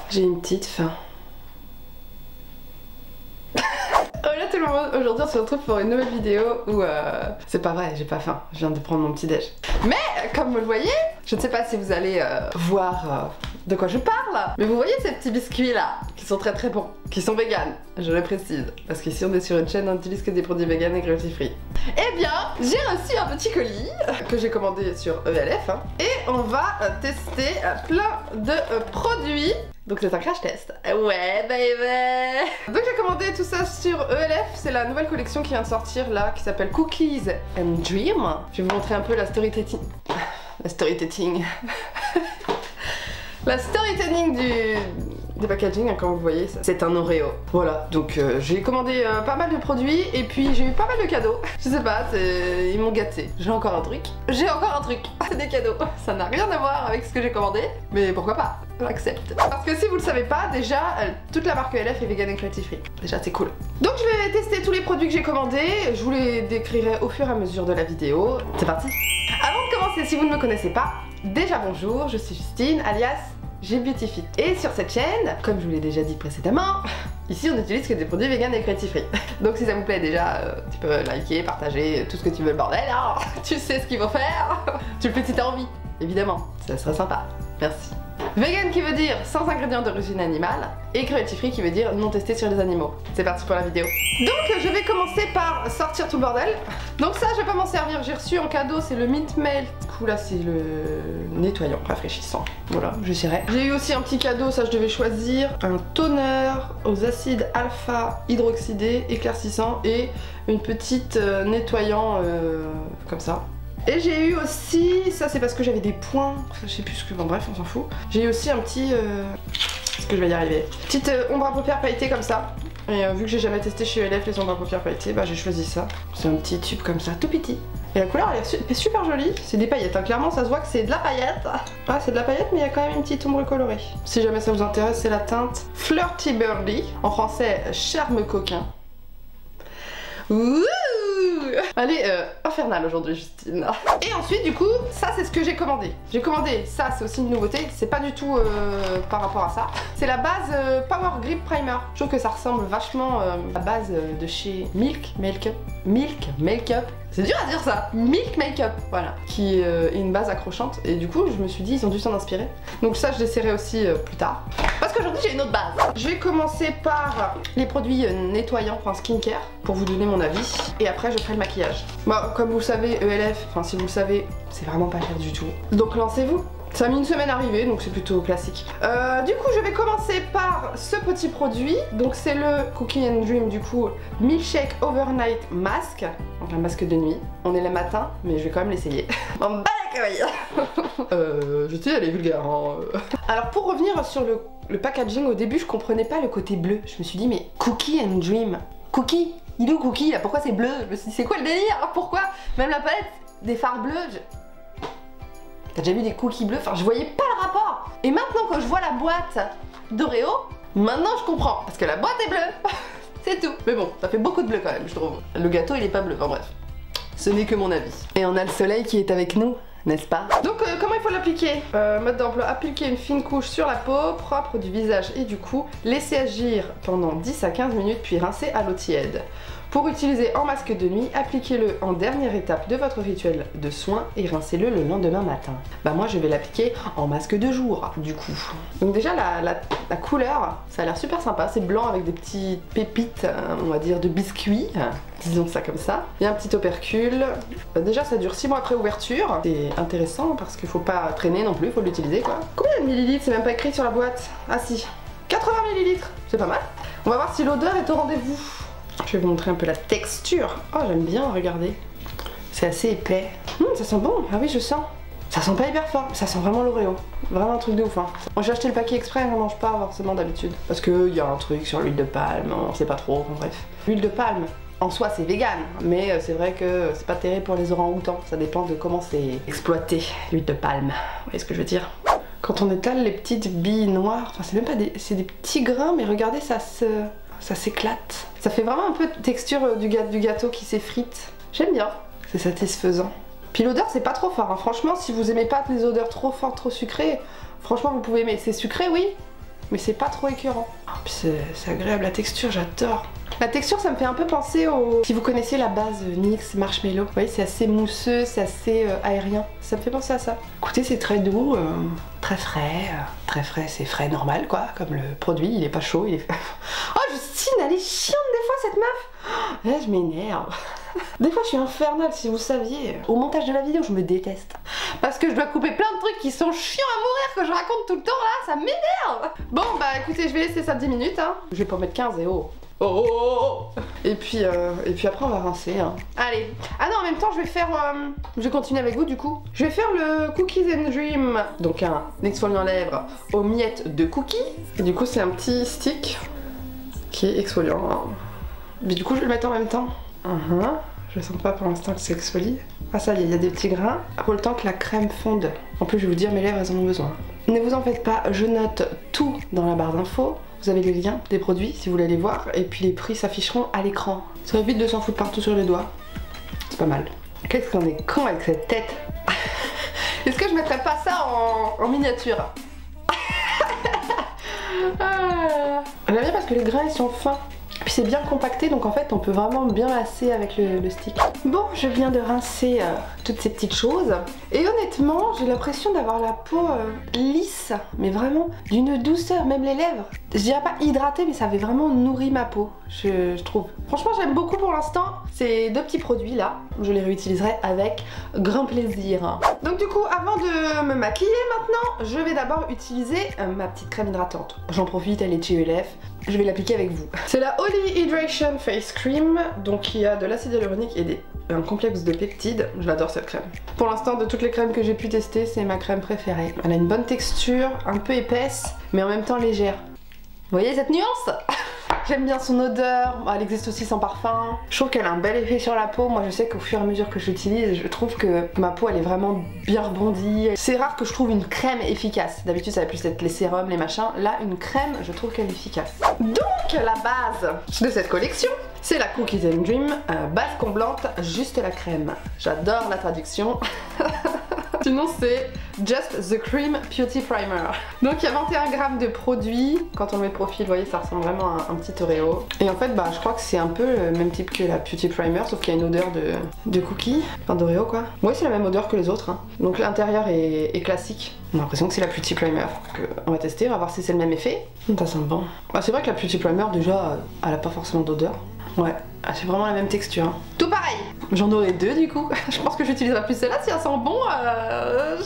J'ai une petite faim. Hola tout le monde, aujourd'hui on se retrouve pour une nouvelle vidéo où c'est pas vrai, j'ai pas faim, je viens de prendre mon petit déj. Mais comme vous le voyez, je ne sais pas si vous allez voir de quoi je parle, mais vous voyez ces petits biscuits là, qui sont très très bons, qui sont véganes, je le précise, parce qu'ici on est sur une chaîne, on n'utilise que des produits véganes et cruelty free. Eh bien, j'ai reçu un petit colis que j'ai commandé sur ELF, hein, et on va tester plein de produits. Donc c'est un crash test. Ouais baby. Donc j'ai commandé tout ça sur ELF, c'est la nouvelle collection qui vient de sortir là, qui s'appelle Cookies and Dream. Je vais vous montrer un peu la storytelling. La storytelling. La storytelling du packaging, hein, comme vous voyez, c'est un Oreo. Voilà, donc j'ai commandé pas mal de produits et puis j'ai eu pas mal de cadeaux. Je sais pas, ils m'ont gâté. J'ai encore un truc. C'est des cadeaux. Ça n'a rien à voir avec ce que j'ai commandé, mais pourquoi pas, j'accepte. Parce que si vous le savez pas, déjà, toute la marque ELF est vegan et cruelty free. Déjà, c'est cool. Donc je vais tester tous les produits que j'ai commandés. Je vous les décrirai au fur et à mesure de la vidéo. C'est parti. Avant de commencer, si vous ne me connaissez pas, déjà bonjour, je suis Justine, alias GBeautyFit. Et sur cette chaîne, comme je vous l'ai déjà dit précédemment, ici on n'utilise que des produits vegan et cruelty free. Donc si ça vous plaît déjà, tu peux liker, partager, tout ce que tu veux le bordel, hein. Tu sais ce qu'il faut faire. Tu le fais si t'as envie, évidemment, ça serait sympa. Merci. Vegan qui veut dire sans ingrédients d'origine animale et cruelty free qui veut dire non testé sur les animaux. C'est parti pour la vidéo. Donc je vais commencer par sortir tout le bordel. Donc ça je vais pas m'en servir, j'ai reçu en cadeau, c'est le Mint Melt. Du coup là c'est le nettoyant rafraîchissant. Voilà, j'essaierai. J'ai eu aussi un petit cadeau, ça je devais choisir, un toner aux acides alpha hydroxydés éclaircissant et une petite nettoyant comme ça. Et j'ai eu aussi, ça c'est parce que j'avais des points, je sais plus ce que, bon bref on s'en fout. J'ai eu aussi un petit, est-ce que je vais y arriver, petite ombre à paupières pailletée comme ça. Et vu que j'ai jamais testé chez ELF les ombres à paupières pailletées, bah j'ai choisi ça. C'est un petit tube comme ça, tout petit. Et la couleur elle est super jolie, c'est des paillettes, hein. Clairement ça se voit que c'est de la paillette. Ah c'est de la paillette mais il y a quand même une petite ombre colorée. Si jamais ça vous intéresse, c'est la teinte Flirty Birdie, en français charme coquin. Ouh! Allez, infernal aujourd'hui Justine. Et ensuite du coup, ça c'est ce que j'ai commandé. J'ai commandé, ça c'est aussi une nouveauté, c'est pas du tout par rapport à ça. C'est la base Power Grip Primer. Je trouve que ça ressemble vachement à la base de chez Milk Makeup. C'est dur à dire ça, Milk Makeup, voilà, qui est une base accrochante et du coup je me suis dit ils ont dû s'en inspirer. Donc ça je l'essaierai aussi plus tard. Parce qu'aujourd'hui j'ai une autre base. Je vais commencer par les produits nettoyants, enfin skincare, pour vous donner mon avis. Et après je ferai le maquillage. Bon, comme vous le savez, ELF, enfin si vous le savez, c'est vraiment pas cher du tout. Donc lancez-vous. Ça a mis une semaine à arriver, donc c'est plutôt classique. Du coup, je vais commencer par ce petit produit. Donc c'est le Cookie and Dream, du coup, Milkshake Overnight Mask. Donc un masque de nuit. On est le matin, mais je vais quand même l'essayer. On bat la couille. Je sais, elle est vulgaire. Hein. Alors pour revenir sur le packaging, au début, je comprenais pas le côté bleu. Je me suis dit, mais Cookie and Dream. Cookie, il est où Cookie là? Pourquoi c'est bleu? Je me suis dit, c'est quoi le délire? Pourquoi? Même la palette des fards bleus. T'as déjà vu des cookies bleus? Enfin, je voyais pas le rapport. Et maintenant que je vois la boîte d'Oreo, maintenant je comprends. Parce que la boîte est bleue. C'est tout. Mais bon, ça fait beaucoup de bleu quand même, je trouve. Le gâteau, il est pas bleu. Enfin bref. Ce n'est que mon avis. Et on a le soleil qui est avec nous, n'est-ce pas? Donc, comment il faut l'appliquer? Mode d'emploi, appliquer une fine couche sur la peau, propre du visage et du cou. Laisser agir pendant 10 à 15 minutes, puis rincer à l'eau tiède. Pour utiliser en masque de nuit, appliquez-le en dernière étape de votre rituel de soin et rincez-le le lendemain matin. Bah moi je vais l'appliquer en masque de jour du coup. Donc déjà la couleur, ça a l'air super sympa, c'est blanc avec des petites pépites, on va dire de biscuits, disons ça comme ça. Il y a un petit opercule, déjà ça dure 6 mois après ouverture, c'est intéressant parce qu'il faut pas traîner non plus, il faut l'utiliser quoi. Combien de millilitres? C'est même pas écrit sur la boîte. Ah si, 80 millilitres, c'est pas mal. On va voir si l'odeur est au rendez-vous. Je vais vous montrer un peu la texture. Oh j'aime bien, regardez. C'est assez épais. Ça sent bon, ah oui je sens. Ça sent pas hyper fort, ça sent vraiment l'Oreo. Vraiment un truc de ouf hein. Moi j'ai acheté le paquet exprès, on mange pas forcément d'habitude. Parce qu'il y a un truc sur l'huile de palme, on sait pas trop, bref. L'huile de palme, en soi c'est vegan, mais c'est vrai que c'est pas terrible pour les orang-outans. Ça dépend de comment c'est exploité, l'huile de palme. Vous voyez ce que je veux dire? Quand on étale les petites billes noires, enfin c'est même pas des... c'est des petits grains, mais regardez ça s'éclate. Ça fait vraiment un peu de texture du gâteau qui s'effrite. J'aime bien, c'est satisfaisant. Puis l'odeur c'est pas trop fort, hein. Franchement si vous aimez pas les odeurs trop fortes, trop sucrées, franchement vous pouvez aimer. C'est sucré oui, mais c'est pas trop écœurant. Oh, puis c'est agréable, la texture, j'adore. La texture, ça me fait un peu penser au... Si vous connaissez la base NYX Marshmallow, vous voyez, c'est assez mousseux, c'est assez aérien. Ça me fait penser à ça. Écoutez, c'est très doux, très frais, c'est frais normal, quoi, comme le produit, il est pas chaud, il est... Oh, Justine, elle est chiante des fois, cette meuf. Là, je m'énerve. Des fois, je suis infernale, si vous saviez. Au montage de la vidéo, je me déteste. Parce que je dois couper plein de trucs qui sont chiants à mourir, que je raconte tout le temps, là, ça m'énerve. Bon, bah écoutez, je vais laisser ça 10 minutes, hein. Je vais pas mettre 15 et oh. Et puis après on va rincer hein. Allez. Ah non, en même temps je vais faire je vais continuer avec vous du coup. Je vais faire le Cookies and Dream. Donc un exfoliant lèvres aux miettes de cookies. Et du coup c'est un petit stick qui est exfoliant hein. Mais du coup je vais le mettre en même temps. Je sens pas pour l'instant que c'est exfolie. Ah ça y est, il y a des petits grains. Pour le temps que la crème fonde. En plus je vais vous dire, mes lèvres elles en ont besoin. Ne vous en faites pas, je note tout dans la barre d'infos. Vous avez les liens des produits si vous voulez les voir et puis les prix s'afficheront à l'écran. Ça évite de s'en foutre partout sur les doigts. C'est pas mal. Qu'est-ce qu'on est con avec cette tête. Est-ce que je mettrais pas ça en miniature? J'aime bien parce que les grains ils sont fins. Puis c'est bien compacté donc en fait on peut vraiment bien masser avec le stick. Bon, je viens de rincer toutes ces petites choses et honnêtement j'ai l'impression d'avoir la peau lisse mais vraiment d'une douceur, même les lèvres. Je dirais pas hydratée mais ça avait vraiment nourri ma peau, je trouve. Franchement j'aime beaucoup pour l'instant ces deux petits produits là, je les réutiliserai avec grand plaisir. Donc du coup avant de me maquiller maintenant, je vais d'abord utiliser ma petite crème hydratante. J'en profite, elle est chez ELF. Je vais l'appliquer avec vous. C'est la Holy Hydration Face Cream, donc il y a de l'acide hyaluronique et un complexe de peptides. Je l'adore cette crème. Pour l'instant, de toutes les crèmes que j'ai pu tester, c'est ma crème préférée. Elle a une bonne texture, un peu épaisse, mais en même temps légère. Vous voyez cette nuance? J'aime bien son odeur, elle existe aussi sans parfum. Je trouve qu'elle a un bel effet sur la peau. Moi je sais qu'au fur et à mesure que je l'utilise, je trouve que ma peau elle est vraiment bien rebondie. C'est rare que je trouve une crème efficace. D'habitude ça va plus être les sérums, les machins. Là une crème, je trouve qu'elle est efficace. Donc la base de cette collection, c'est la Cookies and Dream base comblante, juste la crème. J'adore la traduction. Sinon c'est Just the Cream Beauty Primer. Donc il y a 21 grammes de produit. Quand on le met de profil, vous voyez, ça ressemble vraiment à un petit Oreo. Et en fait, bah, je crois que c'est un peu le même type que la Beauty Primer, sauf qu'il y a une odeur de cookie, enfin d'Oreo quoi. Ouais, c'est la même odeur que les autres. Hein. Donc l'intérieur est classique. On a l'impression que c'est la Beauty Primer. Donc, on va tester, on va voir si c'est le même effet. Ça sent bon. Bah, c'est vrai que la Beauty Primer, déjà, elle a pas forcément d'odeur. Ouais, c'est vraiment la même texture. Hein. Tout pareil. J'en aurai deux du coup. Je pense que j'utiliserai plus celle-là si elle sent bon.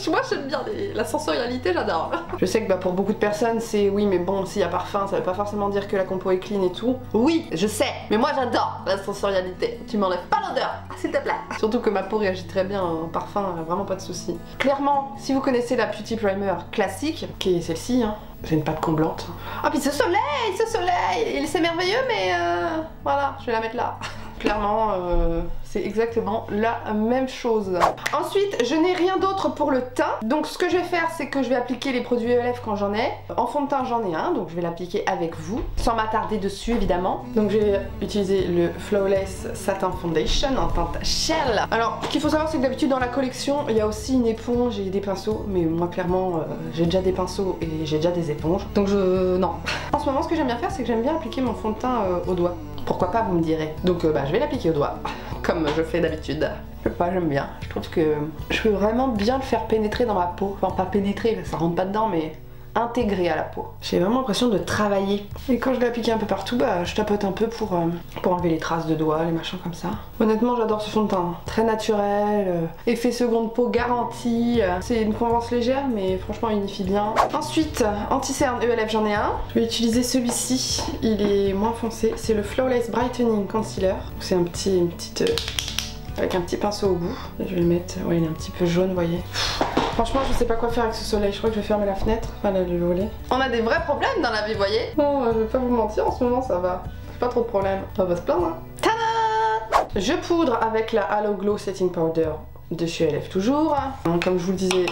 Moi j'aime bien la sensorialité, j'adore. Je sais que bah, pour beaucoup de personnes c'est oui mais bon s'il y a parfum ça veut pas forcément dire que la compo est clean et tout. Oui je sais, mais moi j'adore la sensorialité. Tu m'enlèves pas l'odeur, s'il te plaît. Surtout que ma peau réagit très bien en parfum, vraiment pas de soucis. Clairement, si vous connaissez la Beauty Primer classique, qui est celle-ci, hein, j'ai une pâte comblante. Ah puis ce soleil, c'est merveilleux mais voilà, je vais la mettre là. Clairement, c'est exactement la même chose. Ensuite, je n'ai rien d'autre pour le teint. Donc ce que je vais faire, c'est que je vais appliquer les produits ELF quand j'en ai. En fond de teint, j'en ai un, donc je vais l'appliquer avec vous, sans m'attarder dessus évidemment. Donc je vais utiliser le Flawless Satin Foundation en teinte Shell. Alors, ce qu'il faut savoir, c'est que d'habitude dans la collection, il y a aussi une éponge et des pinceaux. Mais moi, clairement, j'ai déjà des pinceaux et j'ai déjà des éponges. Donc non. En ce moment, ce que j'aime bien faire, c'est que j'aime bien appliquer mon fond de teint au doigt. Pourquoi pas, vous me direz. Donc bah, je vais l'appliquer au doigt, comme je fais d'habitude. Je sais pas, j'aime bien. Je trouve que je peux vraiment bien le faire pénétrer dans ma peau. Enfin pas pénétrer, ça rentre pas dedans, mais intégrer à la peau. J'ai vraiment l'impression de travailler. Et quand je l'ai appliqué un peu partout, bah je tapote un peu pour enlever les traces de doigts, les machins comme ça. Honnêtement, j'adore ce fond de teint. Très naturel, effet seconde peau garanti. C'est une convence légère, mais franchement il unifie bien. Ensuite, anti-cerne ELF, j'en ai un. Je vais utiliser celui-ci. Il est moins foncé. C'est le Flawless Brightening Concealer. C'est une petite avec un petit pinceau au bout. Et je vais le mettre. Ouais, il est un petit peu jaune, vous voyez. Franchement, je sais pas quoi faire avec ce soleil. Je crois que je vais fermer la fenêtre. Enfin, le volet. On a des vrais problèmes dans la vie, vous voyez. Non, je vais pas vous mentir, en ce moment, ça va. Pas trop de problèmes. On va se plaindre. Hein. Tada! Je poudre avec la Halo Glow Setting Powder de chez ELF toujours. Comme je vous le disais,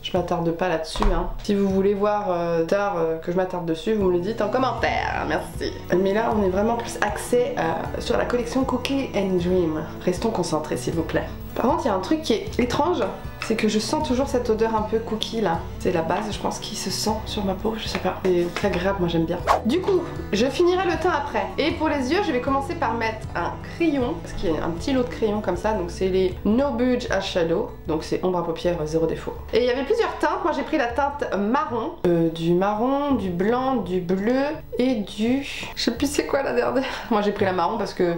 je m'attarde pas là-dessus. Hein. Si vous voulez voir tard que je m'attarde dessus, vous me le dites en commentaire. Merci. Mais là, on est vraiment plus axé sur la collection Cookie and Dream. Restons concentrés, s'il vous plaît. Par contre, il y a un truc qui est étrange, c'est que je sens toujours cette odeur un peu cookie là. C'est la base, je pense, qui se sent sur ma peau, je sais pas. C'est très agréable, moi j'aime bien. Du coup, je finirai le teint après. Et pour les yeux, je vais commencer par mettre un crayon, parce qu'il y a un petit lot de crayons comme ça, donc c'est les No Budge Eyeshadow, donc c'est ombre à paupières zéro défaut. Et il y avait plusieurs teintes, moi j'ai pris la teinte marron, du marron, du blanc, du bleu et du... Je sais plus c'est quoi la dernière. Moi j'ai pris la marron parce que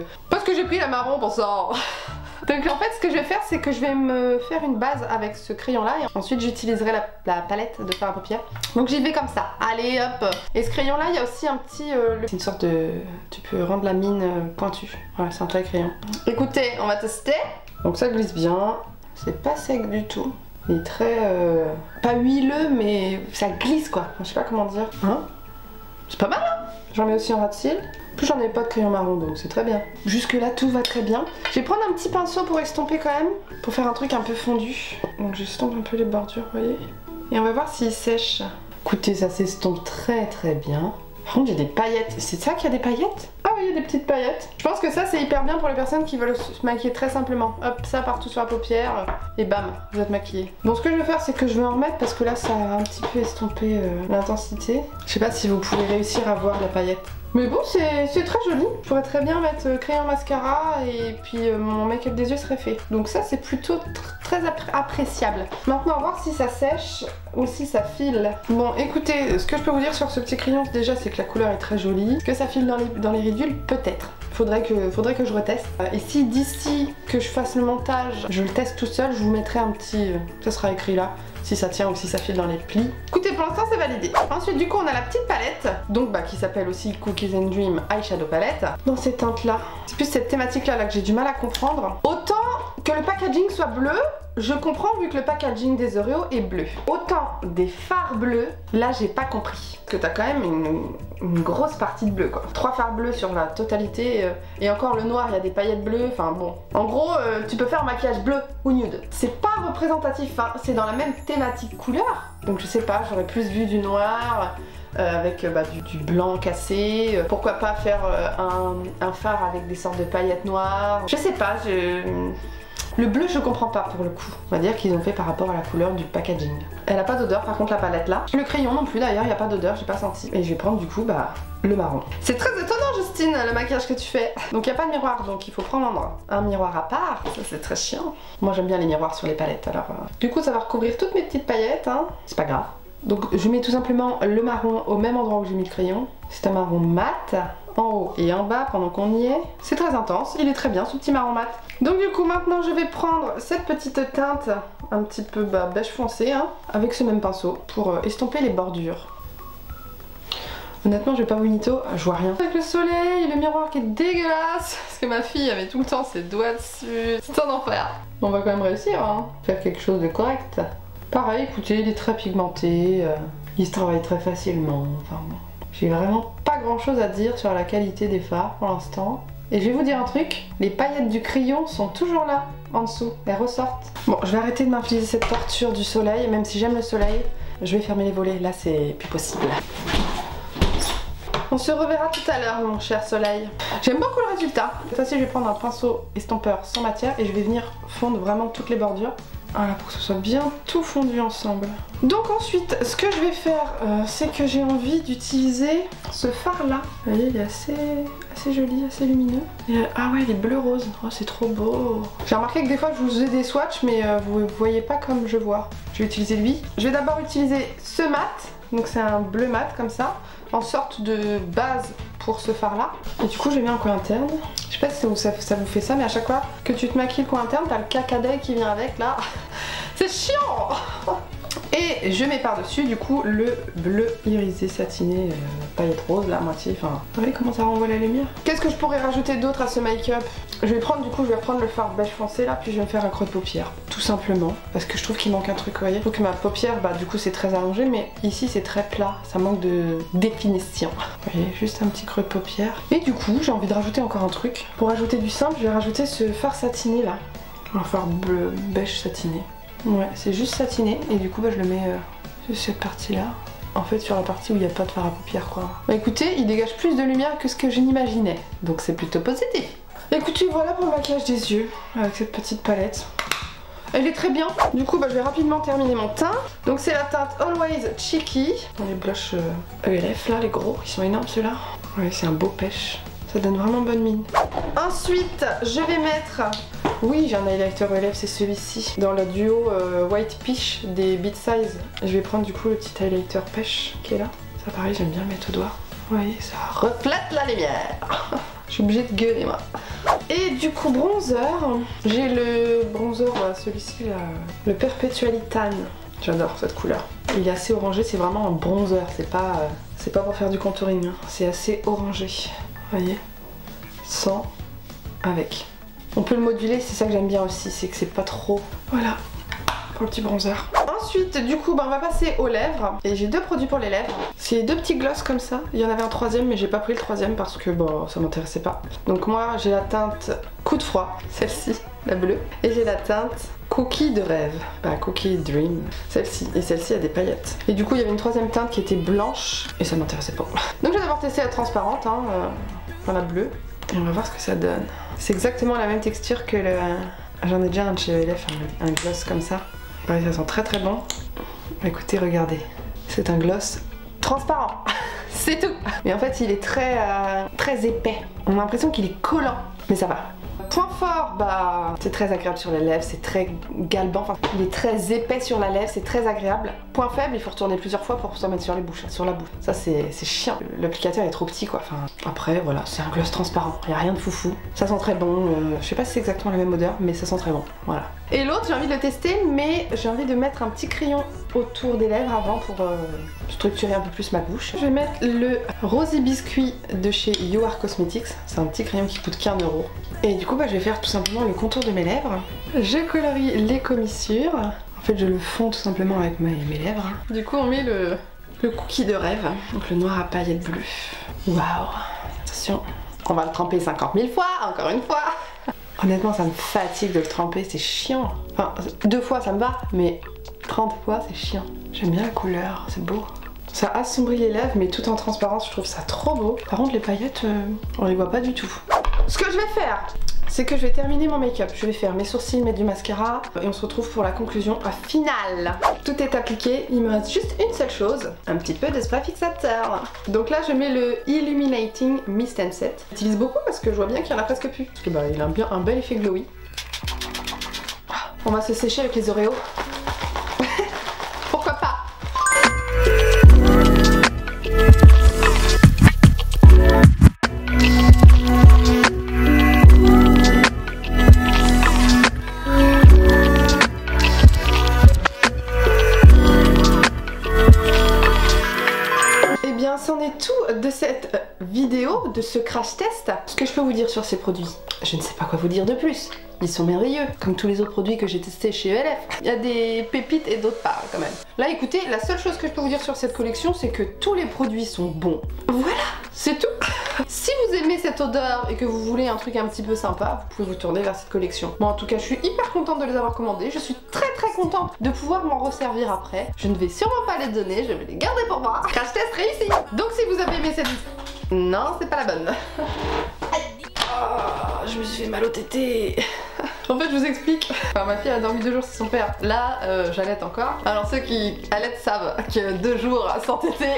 j'ai pris la marron pour ça. Donc en fait ce que je vais faire c'est que je vais me faire une base avec ce crayon là et ensuite j'utiliserai la palette de fard à paupières. Donc j'y vais comme ça, allez hop. Et ce crayon là il y a aussi un petit... c'est une sorte de... Tu peux rendre la mine pointue. Voilà, c'est un vrai crayon. Écoutez, on va tester. Donc ça glisse bien, c'est pas sec du tout. Il est très... pas huileux mais ça glisse quoi, je sais pas comment dire. Hein, c'est pas mal hein. J'en mets aussi en ras de cils. En plus j'en ai pas de crayon marron donc c'est très bien. Jusque là tout va très bien. Je vais prendre un petit pinceau pour estomper quand même. Pour faire un truc un peu fondu. Donc j'estompe un peu les bordures, vous voyez. Et on va voir s'il sèche. Écoutez, ça s'estompe très très bien. Par contre j'ai des paillettes. C'est ça qu'il y a des paillettes? Ah oui, il y a des petites paillettes. Je pense que ça c'est hyper bien pour les personnes qui veulent se maquiller très simplement. Hop, ça partout sur la paupière et bam, vous êtes maquillé. Bon, ce que je vais faire c'est que je vais en remettre parce que là ça a un petit peu estompé l'intensité. Je sais pas si vous pouvez réussir à voir la paillette. Mais bon, c'est très joli. Je pourrais très bien mettre crayon mascara et puis mon make-up des yeux serait fait. Donc ça, c'est plutôt très appréciable. Maintenant, on va voir si ça sèche ou si ça file. Bon, écoutez, ce que je peux vous dire sur ce petit crayon, déjà, c'est que la couleur est très jolie. Est-ce que ça file dans les ridules? Peut-être. Faudrait que je reteste. Et si d'ici que je fasse le montage, je le teste tout seul, je vous mettrai un petit... ça sera écrit là. Si ça tient ou si ça file dans les plis. Écoutez, pour l'instant c'est validé. Ensuite du coup on a la petite palette, donc qui s'appelle aussi Cookies and Dream Eyeshadow Palette. Dans ces teintes là, c'est plus cette thématique là que j'ai du mal à comprendre. Autant que le packaging soit bleu, je comprends vu que le packaging des Oreos est bleu. Autant des fards bleus, là j'ai pas compris. Parce que t'as quand même une grosse partie de bleu quoi. 3 fards bleus sur la totalité et encore le noir, il y a des paillettes bleues, enfin bon. En gros, tu peux faire un maquillage bleu ou nude. C'est pas représentatif, hein, c'est dans la même thématique couleur. Donc je sais pas, j'aurais plus vu du noir. Avec du blanc cassé, pourquoi pas faire un fard avec des sortes de paillettes noires. Je sais pas, le bleu je comprends pas pour le coup. On va dire qu'ils ont fait par rapport à la couleur du packaging. Elle a pas d'odeur par contre la palette là. Le crayon non plus d'ailleurs, il n'y a pas d'odeur, j'ai pas senti. Et je vais prendre du coup le marron. C'est très étonnant Justine le maquillage que tu fais. Donc il n'y a pas de miroir, donc il faut prendre un miroir à part. Ça c'est très chiant. Moi j'aime bien les miroirs sur les palettes alors. Du coup ça va recouvrir toutes mes petites paillettes, hein. C'est pas grave. Donc je mets tout simplement le marron au même endroit où j'ai mis le crayon. C'est un marron mat, en haut et en bas pendant qu'on y est. C'est très intense, il est très bien ce petit marron mat. Donc du coup maintenant je vais prendre cette petite teinte un petit peu beige foncé hein, avec ce même pinceau pour estomper les bordures. Honnêtement je vais pas vous mytho, je vois rien. Avec le soleil, le miroir qui est dégueulasse, parce que ma fille avait tout le temps ses doigts dessus. C'est un enfer. On va quand même réussir hein, faire quelque chose de correct. Pareil, écoutez, il est très pigmenté, il se travaille très facilement, enfin bon. J'ai vraiment pas grand chose à dire sur la qualité des fards pour l'instant. Et je vais vous dire un truc, les paillettes du crayon sont toujours là, en dessous, elles ressortent. Bon, je vais arrêter de m'infliger cette torture du soleil, même si j'aime le soleil, je vais fermer les volets, là c'est plus possible. On se reverra tout à l'heure mon cher soleil. J'aime beaucoup le résultat. Cette fois-ci je vais prendre un pinceau estompeur sans matière et je vais venir fondre vraiment toutes les bordures. Voilà, pour que ce soit bien tout fondu ensemble. Donc ensuite, ce que je vais faire, c'est que j'ai envie d'utiliser ce fard là. Vous voyez, il est assez joli, assez lumineux. Et, ah ouais, il est bleu-rose. Oh, c'est trop beau. J'ai remarqué que des fois, je vous faisais des swatchs, mais vous voyez pas comme je vois. Je vais utiliser lui. Je vais d'abord utiliser ce mat. Donc c'est un bleu mat comme ça, en sorte de base pour ce fard là. Et du coup j'ai mis un coin interne. Je sais pas si ça vous fait ça, mais à chaque fois que tu te maquilles le coin interne, t'as le cacadet qui vient avec là. C'est chiant. Et je mets par-dessus du coup le bleu irisé satiné, paillette rose là à moitié. Enfin, vous voyez comment ça renvoie la lumière. Qu'est-ce que je pourrais rajouter d'autre à ce make-up? Je vais prendre le fard beige foncé là, puis je vais me faire un creux de paupière. Tout simplement. Parce que je trouve qu'il manque un truc, vous voyez. Je trouve que ma paupière, du coup c'est très allongé, mais ici c'est très plat. Ça manque de définition. Vous voyez, juste un petit creux de paupière. Et du coup, j'ai envie de rajouter encore un truc. Pour ajouter du simple, je vais rajouter ce fard satiné là. Un fard bleu beige satiné. Ouais, c'est juste satiné et du coup je le mets sur cette partie là. En fait sur la partie où il n'y a pas de fard à paupières quoi. Écoutez, il dégage plus de lumière que ce que je n'imaginais. Donc c'est plutôt positif. Écoutez, voilà pour le maquillage des yeux avec cette petite palette. Elle est très bien. Du coup, je vais rapidement terminer mon teint. Donc c'est la teinte Always Cheeky. Dans les blushs ELF là, les gros, ils sont énormes ceux-là. Ouais, c'est un beau pêche. Ça donne vraiment bonne mine. Ensuite, je vais mettre... Oui, j'ai un highlighter ELF, c'est celui-ci. Dans le duo White Peach des Beat Size. Je vais prendre du coup le petit highlighter pêche qui est là. Ça pareil, j'aime bien le mettre au doigt. Vous voyez, ça reflète la lumière. Je suis obligée de gueuler moi. Et du coup, bronzer. J'ai le bronzer, celui-ci là, le Perpetually Tan. J'adore cette couleur. Il est assez orangé, c'est vraiment un bronzer. C'est pas pour faire du contouring. Hein. C'est assez orangé. Vous voyez, sans, avec. On peut le moduler, c'est ça que j'aime bien aussi, c'est que c'est pas trop. Voilà, pour le petit bronzer. Ensuite, du coup, on va passer aux lèvres. Et j'ai deux produits pour les lèvres. C'est deux petits gloss comme ça. Il y en avait un troisième, mais j'ai pas pris le troisième parce que bon, ça m'intéressait pas. Donc moi, j'ai la teinte Coup de froid, celle-ci, la bleue. Et j'ai la teinte Cookie de rêve, Cookie Dream, celle-ci. Et celle-ci a des paillettes. Et du coup, il y avait une troisième teinte qui était blanche et ça m'intéressait pas. Donc je vais d'abord tester la transparente, hein, dans la bleue. Et on va voir ce que ça donne. C'est exactement la même texture que le... J'en ai déjà un de chez ELF, un gloss comme ça. Pareil, ça sent très très bon. Écoutez, regardez. C'est un gloss transparent. C'est tout. Mais en fait, il est très épais. On a l'impression qu'il est collant. Mais ça va. Point fort, c'est très agréable sur les lèvres, c'est très galbant, enfin, il est très épais sur la lèvre, c'est très agréable. Point faible, il faut retourner plusieurs fois pour se mettre sur la bouche. Ça c'est chiant, l'applicateur est trop petit quoi. Enfin, après voilà, c'est un gloss transparent, il n'y a rien de foufou. Ça sent très bon, je sais pas si c'est exactement la même odeur, mais ça sent très bon, voilà. Et l'autre, j'ai envie de le tester, mais j'ai envie de mettre un petit crayon autour des lèvres avant pour structurer un peu plus ma bouche. Je vais mettre le Rosy Biscuit de chez You Are Cosmetics, c'est un petit crayon qui coûte qu'1 €. Et du coup, je vais faire tout simplement le contour de mes lèvres. Je colorie les commissures. En fait, je le fonds tout simplement avec mes lèvres. Du coup, on met le cookie de rêve, donc le noir à paillettes bleues. Waouh! Attention, on va le tremper 50 000 fois, encore une fois. Honnêtement, ça me fatigue de le tremper, c'est chiant. Enfin, 2 fois ça me va, mais 30 fois c'est chiant. J'aime bien la couleur, c'est beau. Ça assombrit les lèvres, mais tout en transparence, je trouve ça trop beau. Par contre, les paillettes, on les voit pas du tout. Ce que je vais faire, c'est que je vais terminer mon make-up. Je vais faire mes sourcils, mettre du mascara, et on se retrouve pour la conclusion finale. Tout est appliqué, il me reste juste une seule chose, un petit peu de spray fixateur. Donc là, je mets le Illuminating Mist and Set. J'utilise beaucoup parce que je vois bien qu'il y en a presque plus. Parce que il a bien un bel effet glowy. On va se sécher avec les Oreos. Pourquoi pas? C'en est tout de cette vidéo, de ce crash test. Ce que je peux vous dire sur ces produits, je ne sais pas quoi vous dire de plus. Ils sont merveilleux, comme tous les autres produits que j'ai testés chez ELF. Il y a des pépites et d'autres pas quand même. Là écoutez, la seule chose que je peux vous dire sur cette collection, c'est que tous les produits sont bons. Voilà, c'est tout. Si vous aimez cette odeur et que vous voulez un truc un petit peu sympa, vous pouvez vous tourner vers cette collection. Moi en tout cas, je suis hyper contente de les avoir commandés. Je suis très contente de pouvoir m'en resservir après. Je ne vais sûrement pas les donner, je vais les garder pour moi. Crash test réussi. Donc si vous avez aimé cette vidéo... Non, c'est pas la bonne. Oh, je me suis fait mal au tété. En fait, je vous explique. Enfin, ma fille a dormi 2 jours sans son père. Là, j'allaite encore. Alors, ceux qui allaitent savent que 2 jours sans tété,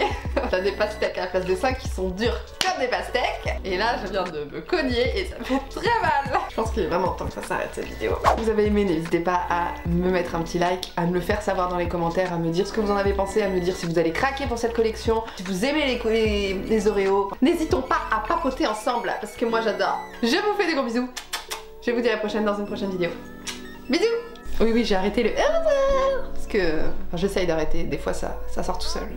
t'as des pastèques à la place de ça qui sont durs comme des pastèques. Et là, je viens de me cogner et ça fait très mal. Je pense qu'il est vraiment temps que ça s'arrête cette vidéo. Si vous avez aimé, n'hésitez pas à me mettre un petit like, à me le faire savoir dans les commentaires, à me dire ce que vous en avez pensé, à me dire si vous allez craquer pour cette collection, si vous aimez les Oreos. N'hésitons pas à papoter ensemble parce que moi j'adore. Je vous fais des gros bisous. Je vous dis à la prochaine dans une prochaine vidéo. Bisous. Oui, j'ai arrêté le... Parce que... Enfin, j'essaye d'arrêter, des fois ça sort tout seul.